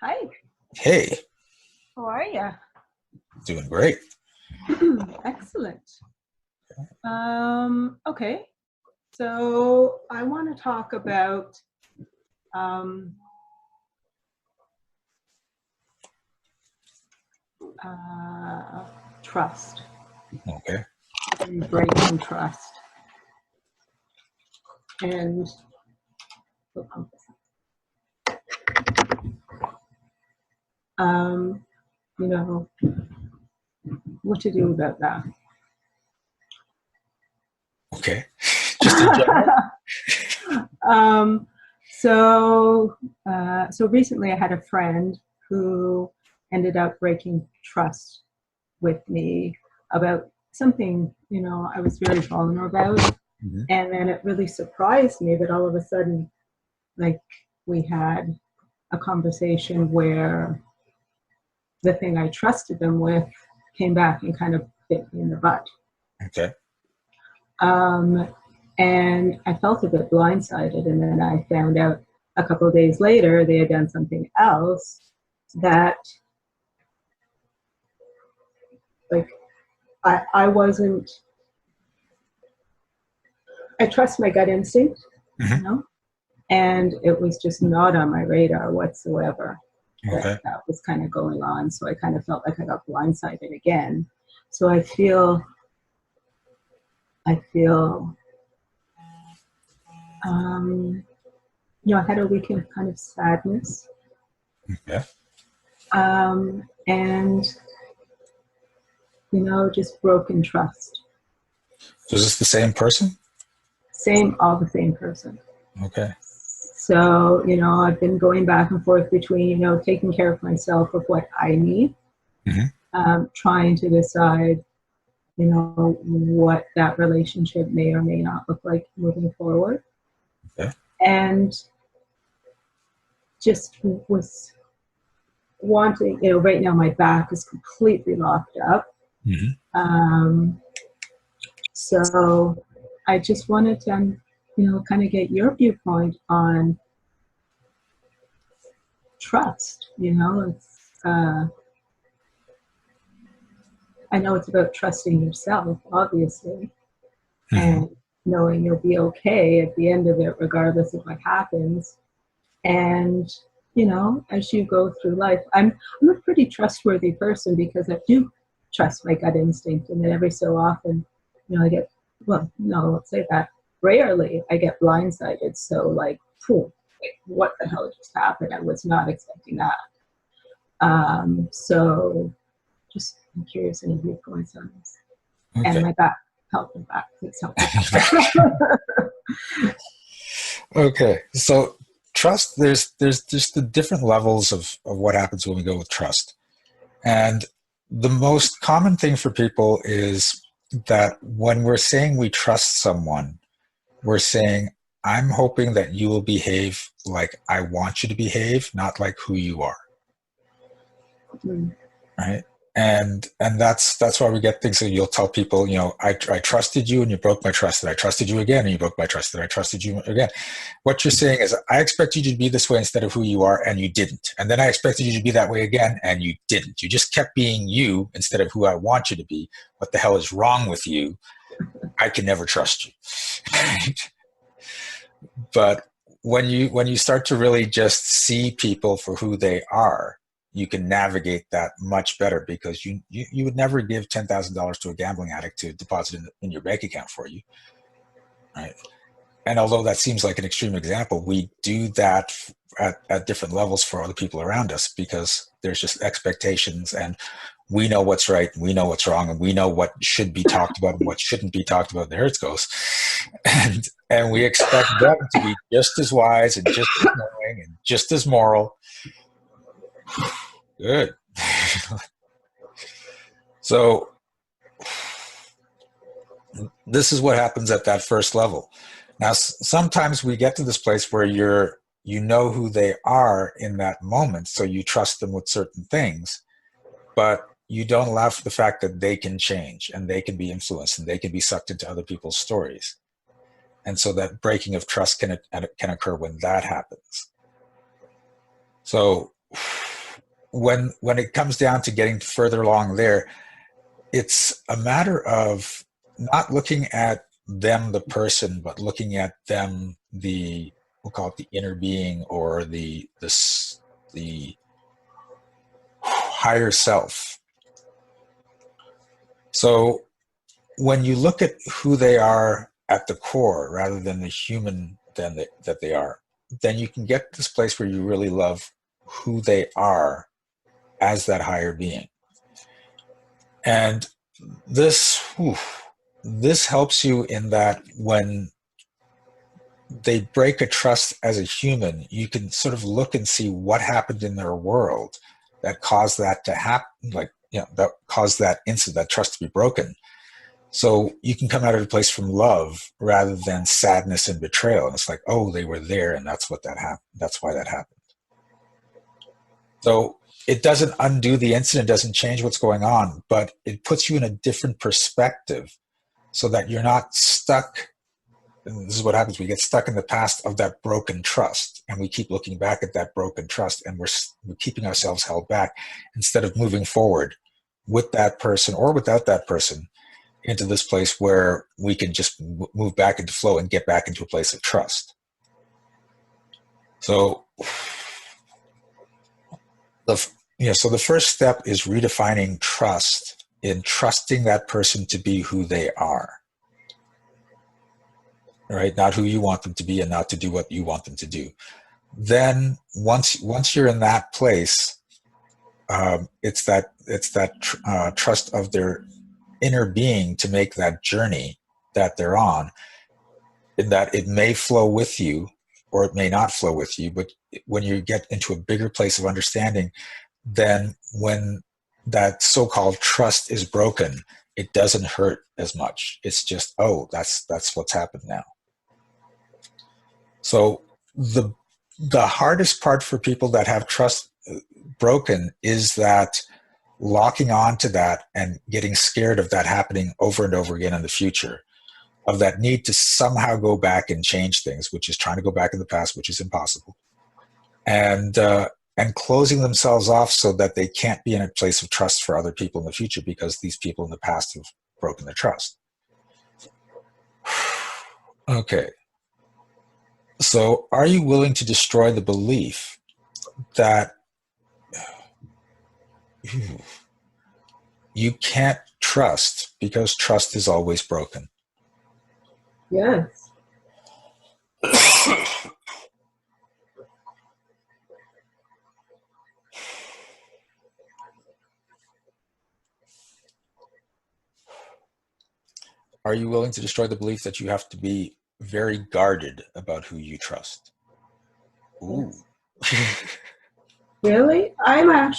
Hi, Hey, how are you? doing great. Excellent. Okay, so I want to talk about um, uh, trust Okay. and breaking trust. And, um, you know, what to do about that. Okay. Just in general. um, so recently I had a friend who ended up breaking trust with me about something, I was very vulnerable about. Mhm. And then it really surprised me that all of a sudden, like, we had a conversation where the thing I trusted them with came back and kind of bit me in the butt. Okay. Um, and I felt a bit blindsided. And then I found out a couple of days later they had done something else that, like, I wasn't, I trust my gut instinct, you Hmm. know, and it was just not on my radar whatsoever that Okay. that was kind of going on. So I kind of felt like I got blindsided again. So I feel um, I had a weekend of kind of sadness, Yeah. and just broken trust. So is this the same person? All the same person. Okay. So I've been going back and forth between taking care of myself of what I need, Hmm. trying to decide what that relationship may or may not look like moving forward. Okay. And just was wanting, right now my back is completely locked up. Hmm. Um, so I just wanted to, kind of get your viewpoint on trust. I know it's about trusting yourself, obviously, Hmm. and knowing you'll be okay at the end of it, regardless of what happens. And as you go through life, I'm a pretty trustworthy person because I do trust my gut instinct, and then every so often, I get, well, no, let's say that rarely I get blindsided. So, like, phew, like, what the hell just happened? I was not expecting that. So just I'm curious any viewpoints on this. And Okay. my back, help me back, please help me back. Okay. So trust, there's just the different levels of what happens when we go with trust. And the most common thing for people is that when we're saying we trust someone, we're saying, I'm hoping that you will behave like I want you to behave, not like who you are. Mm. Right. And that's why we get things. So you'll tell people, I trusted you and you broke my trust, and I trusted you again and you broke my trust, and I trusted you again. What you're saying is, I expected you to be this way instead of who you are, and you didn't. And then I expected you to be that way again, and you didn't. You just kept being you instead of who I want you to be. What the hell is wrong with you? I can never trust you. But when you start to really just see people for who they are, you can navigate that much better, because you would never give $10,000 to a gambling addict to deposit in your bank account for you, right? And although that seems like an extreme example, we do that at different levels for other people around us, because there's just expectations, and we know what's right, and we know what's wrong, and we know what should be talked about and what shouldn't be talked about. There it goes. And we expect them to be just as wise and just as knowing and just as moral. Good. So this is what happens at that first level. Now, sometimes we get to this place where you know who they are in that moment, so you trust them with certain things, but you don't allow for the fact that they can change and they can be influenced and they can be sucked into other people's stories. And so that breaking of trust can occur when that happens. So when it comes down to getting further along there, it's a matter of not looking at them, the person, but looking at them, the, we'll call it the inner being, or the higher self. So when you look at who they are at the core, rather than the human that they are, then you can get to this place where you really love who they are as that higher being. And this helps you in that when they break a trust as a human, you can sort of look and see what happened in their world that caused that to happen, that caused that incident, that trust to be broken. So you can come out of a place from love rather than sadness and betrayal. And it's like, oh, they were there, and that's what that happened. That's why that happened. So it doesn't undo the incident, doesn't change what's going on, but it puts you in a different perspective so that you're not stuck. And this is what happens. We get stuck in the past of that broken trust, and we keep looking back at that broken trust, and we're keeping ourselves held back instead of moving forward with that person or without that person into this place where we can just move back into flow and get back into a place of trust. So the first step is redefining trust, in trusting that person to be who they are, right? Not who you want them to be, and not to do what you want them to do. Then once you're in that place, it's that trust of their inner being to make that journey that they're on, in that it may flow with you or it may not flow with you. But when you get into a bigger place of understanding, then when that so-called trust is broken, it doesn't hurt as much. It's just, oh, that's what's happened now. So the hardest part for people that have trust broken is that locking on to that and getting scared of that happening over and over again in the future, of that need to somehow go back and change things, which is trying to go back in the past, which is impossible, and closing themselves off so that they can't be in a place of trust for other people in the future because these people in the past have broken the trust. Okay. So are you willing to destroy the belief that you can't trust because trust is always broken? Yes. Are you willing to destroy the belief that you have to be very guarded about who you trust? Ooh. Yes. Really? Yeah.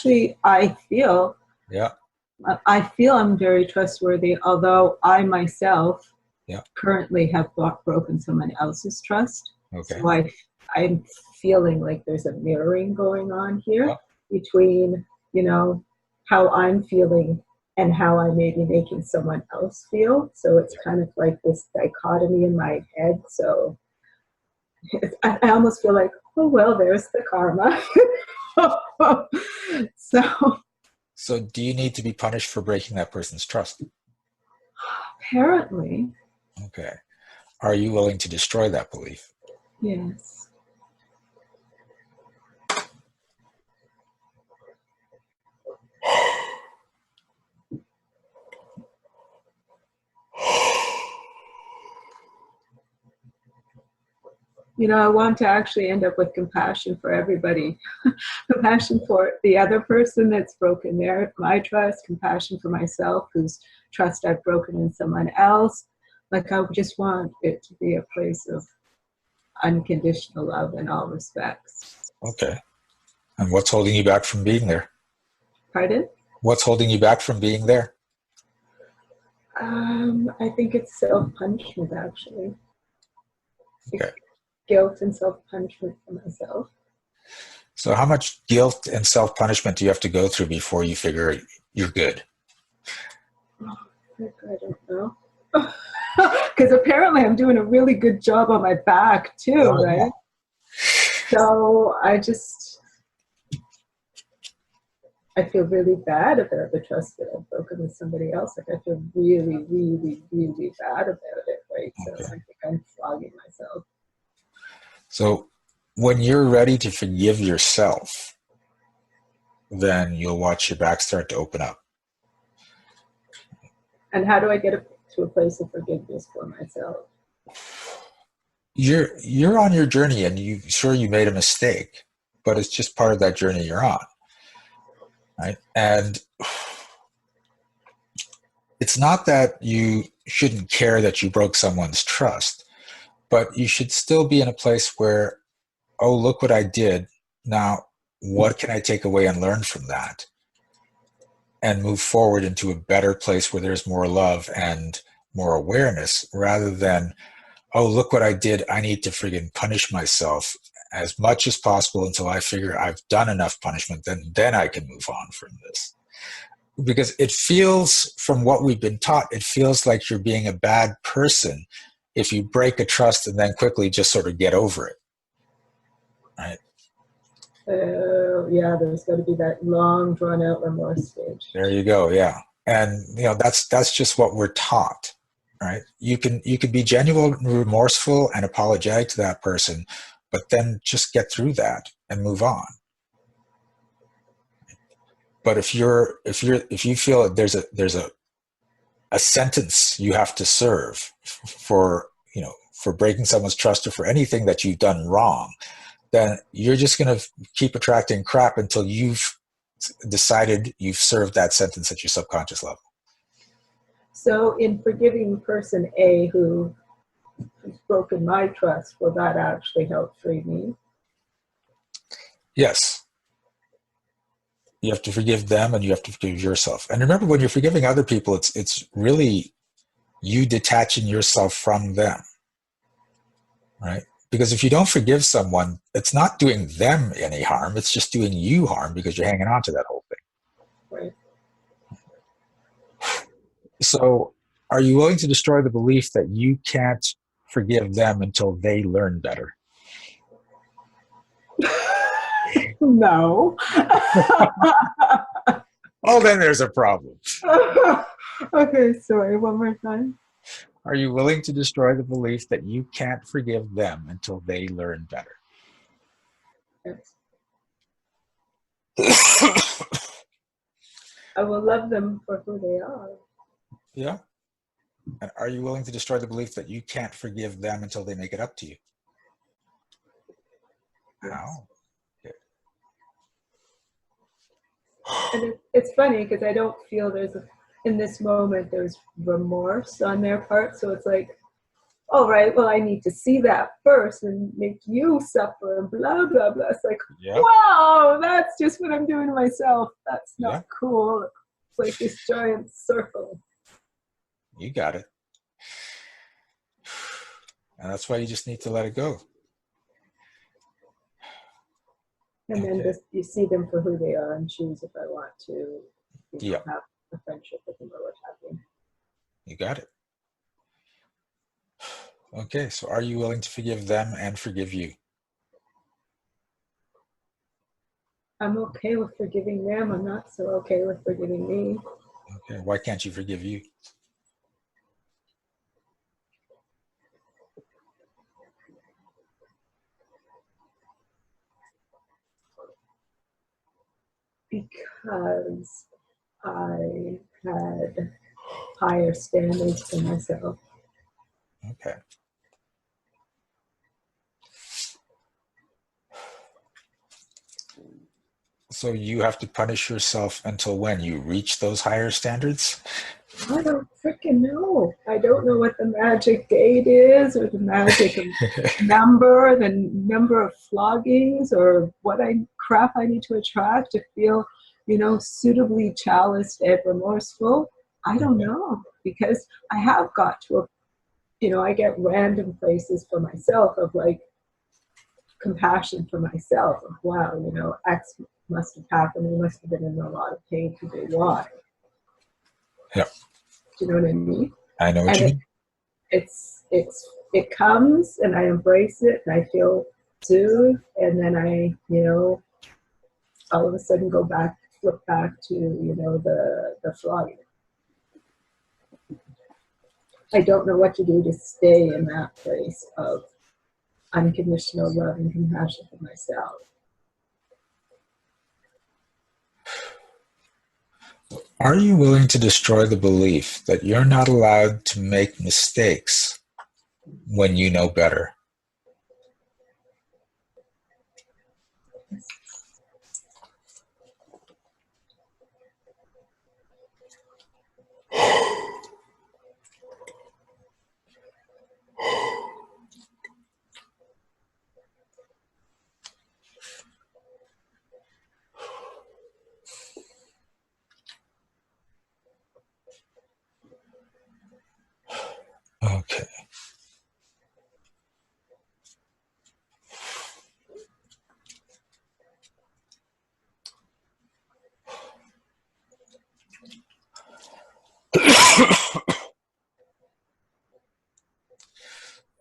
I feel I'm very trustworthy, although I myself Yeah. currently have broken someone else's trust. Okay. So I'm feeling like there's a mirroring going on here Yeah. between, how I'm feeling and how I may be making someone else feel. So it's kind of like this dichotomy in my head. So I almost feel like, oh, well, there's the karma. So do you need to be punished for breaking that person's trust? Apparently. Okay. Are you willing to destroy that belief? Yes. I want to actually end up with compassion for everybody. Compassion for the other person that's broken my trust, compassion for myself, whose trust I've broken in someone else. Like, I just want it to be a place of unconditional love in all respects. Okay. And what's holding you back from being there? Pardon? What's holding you back from being there? I think it's self-punishment, actually. Okay. Guilt and self-punishment for myself. So how much guilt and self-punishment do you have to go through before you figure you're good? I don't know. Because apparently I'm doing a really good job on my back too, right? Yeah. So I just, I feel really bad about the trust that I've broken with somebody else. Like I feel really, really, really bad about it, right? So I Okay. think I'm flogging myself. So when you're ready to forgive yourself, then you'll watch your back start to open up. And how do I get to a place of forgiveness for myself? You're on your journey, and you made a mistake, but it's just part of that journey you're on, right? And it's not that you shouldn't care that you broke someone's trust, but you should still be in a place where, oh, look what I did. Now, what can I take away and learn from that and move forward into a better place where there's more love and more awareness, rather than, oh, look what I did. I need to friggin' punish myself as much as possible until I figure I've done enough punishment. Then I can move on from this. Because it feels, from what we've been taught, it feels like you're being a bad person if you break a trust and then quickly just sort of get over it, right? Yeah, there's got to be that long, drawn out remorse stage. There you go. Yeah. And that's just what we're taught, right? You can be genuinely remorseful and apologetic to that person, but then just get through that and move on. But if you feel that there's a sentence you have to serve for, for breaking someone's trust or for anything that you've done wrong, then you're just going to keep attracting crap until you've decided you've served that sentence at your subconscious level. So in forgiving person A who's broken my trust, will that actually help free me? Yes. You have to forgive them and you have to forgive yourself. And remember, when you're forgiving other people, it's really you detaching yourself from them, right? Because if you don't forgive someone, it's not doing them any harm. It's just doing you harm because you're hanging on to that whole thing. Right. So are you willing to destroy the belief that you can't forgive them until they learn better? No. Oh, then there's a problem. Okay, sorry, one more time. Are you willing to destroy the belief that you can't forgive them until they learn better? Yes. I will love them for who they are. Yeah. And are you willing to destroy the belief that you can't forgive them until they make it up to you? Yes. How? Okay. And it's funny because I don't feel in this moment, there's remorse on their part. So it's like, all right, well, I need to see that first and make you suffer and blah, blah, blah. It's like, Yep. wow, that's just what I'm doing to myself. That's not Yep. cool. It's like this giant circle. You got it. And that's why you just need to let it go. And then just you see them for who they are and choose if I want to Yep. have a friendship with them or what have you. You got it. Okay, so are you willing to forgive them and forgive you? I'm okay with forgiving them. I'm not so okay with forgiving me. Okay, why can't you forgive you? Because I had higher standards for myself. Okay. So you have to punish yourself until when? You reach those higher standards? I don't freaking know. I don't know what the magic date is or the magic number, the number of floggings, or what crap I need to attract to feel, suitably chaliced and remorseful. I don't know, because I have got to I get random places for myself of like compassion for myself of, wow, X must have happened. We must have been in a lot of pain today. Why? Yeah. Do you know what I mean? I know what you mean. It comes and I embrace it and I feel soothed, and then I, all of a sudden go back flip back to, the flogging. I don't know what to do to stay in that place of unconditional love and compassion for myself. Are you willing to destroy the belief that you're not allowed to make mistakes when you know better? Okay.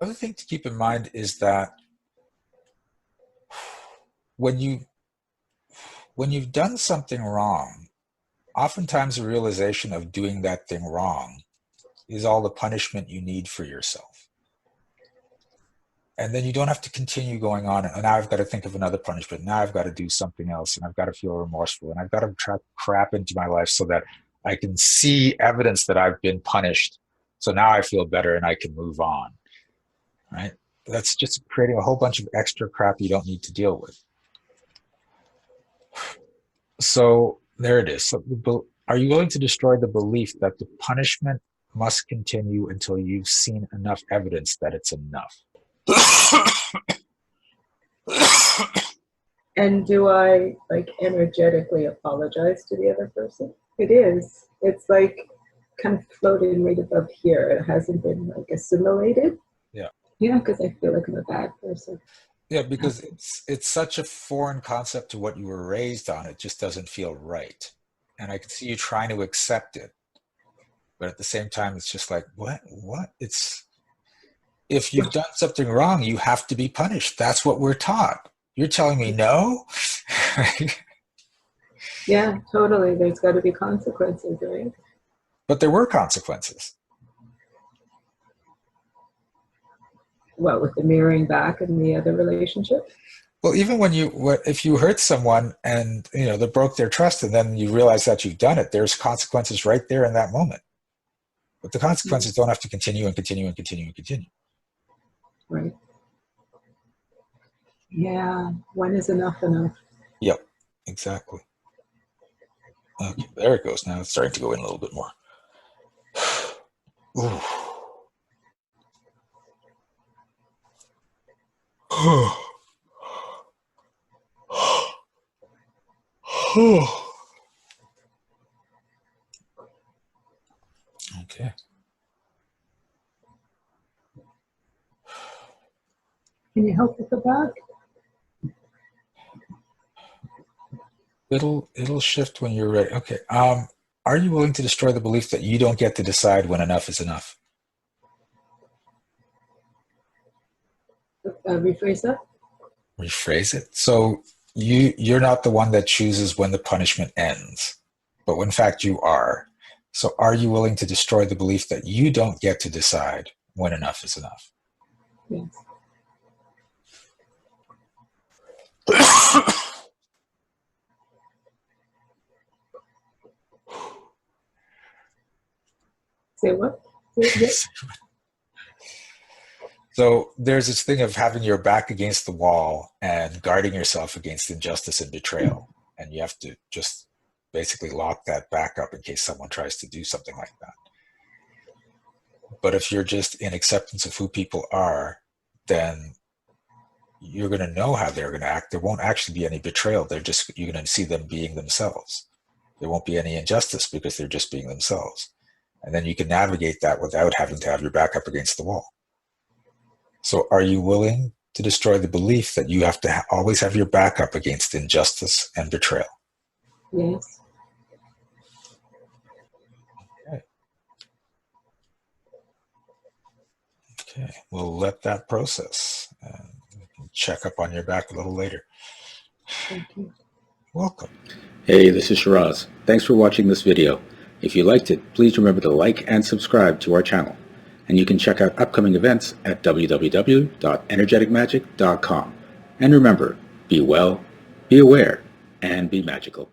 Other thing to keep in mind is that when you've done something wrong, oftentimes the realization of doing that thing wrong is all the punishment you need for yourself. And then you don't have to continue going on. And now I've got to think of another punishment. Now I've got to do something else. And I've got to feel remorseful. And I've got to trap crap into my life so that I can see evidence that I've been punished. So now I feel better and I can move on. Right? That's just creating a whole bunch of extra crap you don't need to deal with. So there it is. So are you willing to destroy the belief that the punishment must continue until you've seen enough evidence that it's enough? And do I energetically apologize to the other person? It is. It's kind of floating right above here. It hasn't been assimilated. Yeah. Yeah, because I feel like I'm a bad person. Yeah, because it's such a foreign concept to what you were raised on. It just doesn't feel right. And I can see you trying to accept it. But at the same time, it's just like, what? If you've done something wrong, you have to be punished. That's what we're taught. You're telling me no? Yeah, totally. There's got to be consequences, right? But there were consequences. What, with the mirroring back in the other relationship? Well, even if you hurt someone and they broke their trust, and then you realize that you've done it, there's consequences right there in that moment. But the consequences don't have to continue and continue and continue and continue. Right. Yeah. When is enough enough? Yep. Exactly. Okay, there it goes. Now it's starting to go in a little bit more. Ooh. Okay. Can you help with the back? It'll shift when you're ready. Okay. Are you willing to destroy the belief that you don't get to decide when enough is enough? Rephrase that. Rephrase it. So you're not the one that chooses when the punishment ends, but in fact you are. So are you willing to destroy the belief that you don't get to decide when enough is enough? Yes. Say what? So there's this thing of having your back against the wall and guarding yourself against injustice and betrayal. And you have to just basically lock that back up in case someone tries to do something like that. But if you're just in acceptance of who people are, then you're going to know how they're going to act. There won't actually be any betrayal. You're going to see them being themselves. There won't be any injustice because they're just being themselves. And then you can navigate that without having to have your back up against the wall. So are you willing to destroy the belief that you have to always have your back up against injustice and betrayal? Yes. Okay, we'll let that process and check up on your back a little later. Thank you. Welcome. Hey, this is Shiraz. Thanks for watching this video. If you liked it, please remember to like and subscribe to our channel. And you can check out upcoming events at www.energeticmagic.com. And remember, be well, be aware, and be magical.